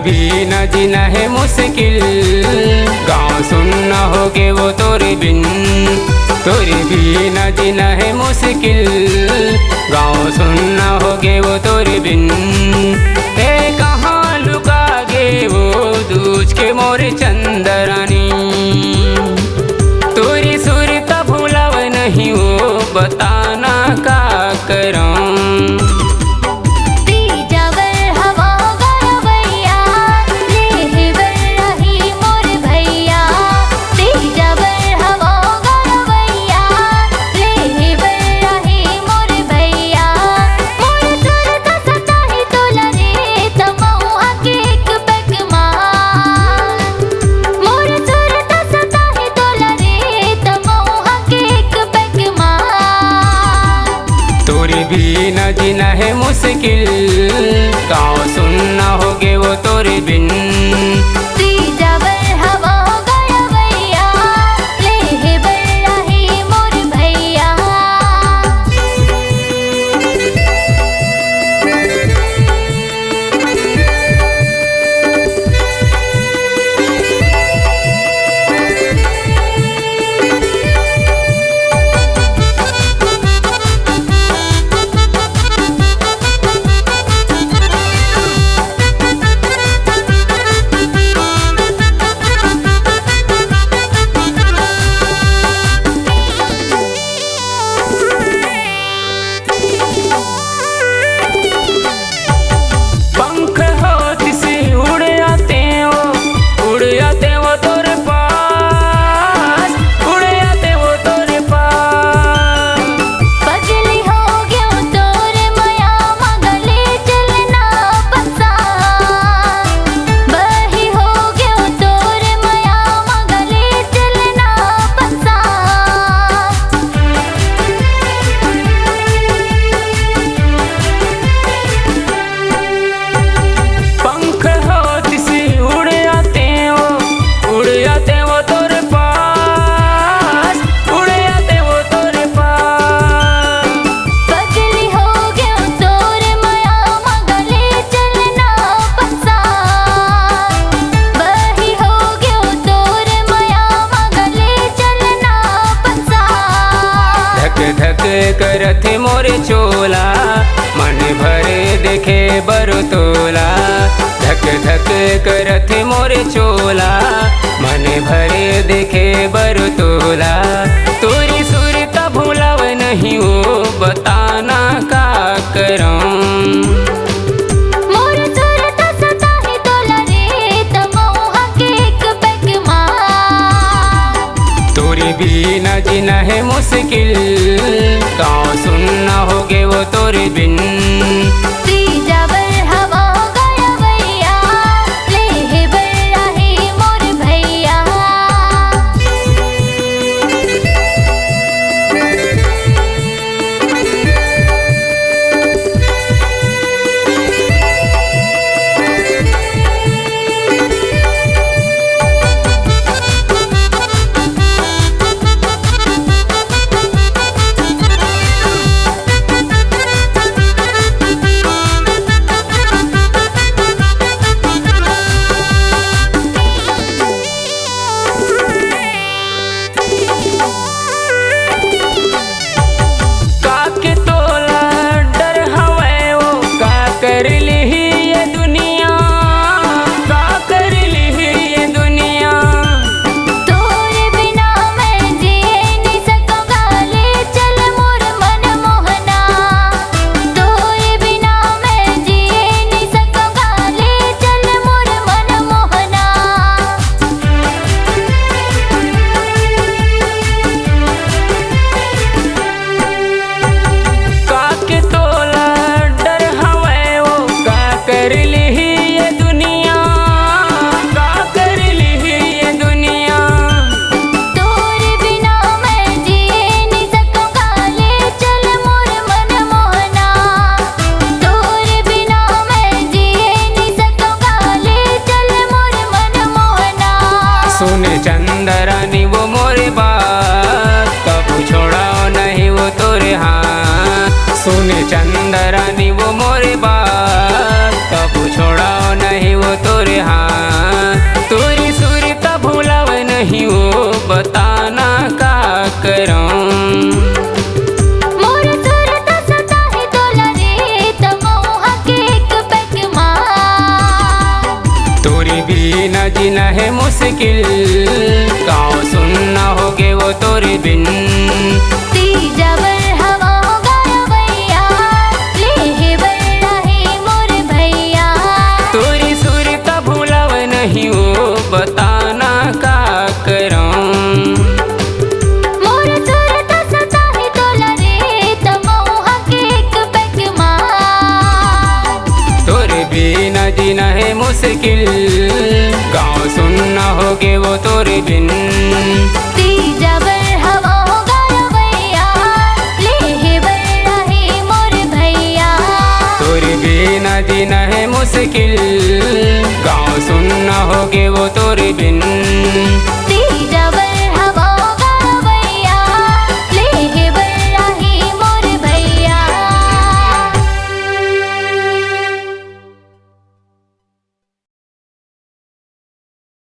भी न जीना है मुश्किल, गाँव सुनना होगे वो तोरे बिन। तोरे भी न जीना है मुश्किल, गाँव सुनना होगे वो तोरे बिन। ए कहाँ लुका गे वो दूज के मोरे चंदरानी, तोरी सुरता भूलाव नहीं वो बताना का करम। भी न जीना है मुश्किल, गाँव सुनना होगे वो तोरे बिन। धक करथे मोरे चोला, मन भरे देखे बरु तोला। धक धक करथे मोरे चोला, मन भरे देखे बरु तोला। तोरी सुरता भूलाव नहीं वो बताना का करम। भी न जीना है मुश्किल, गाँव सुनना होगे वो तोरे बिन। सुने चंदरानी वो मोरे बात, कबू छोड़ाओ नहीं वो तोरे हाथ। सुने चंदरानी वो मोरे बात, कबू छोड़ाओ नहीं वो तोरे मुश्किल, गाँव सुनना होगे वो तोरे बिन। तीजा बर हवा होगा रवैया, लेहे बर रहे मोर भैया। तोरी सुर का भूलाव नहीं हो, बताना का करऊं। मोर सुर त सताही तोला रे, तमौहा के एक पैक मार। तोरे बिना जीना है मुश्किल, गाँव सुनना होगे वो तोरे बिन। तीजा बर हवा होगा रवैया, लेहे बर रहे मोर भैया। तोरे बिना जीना है मुश्किल,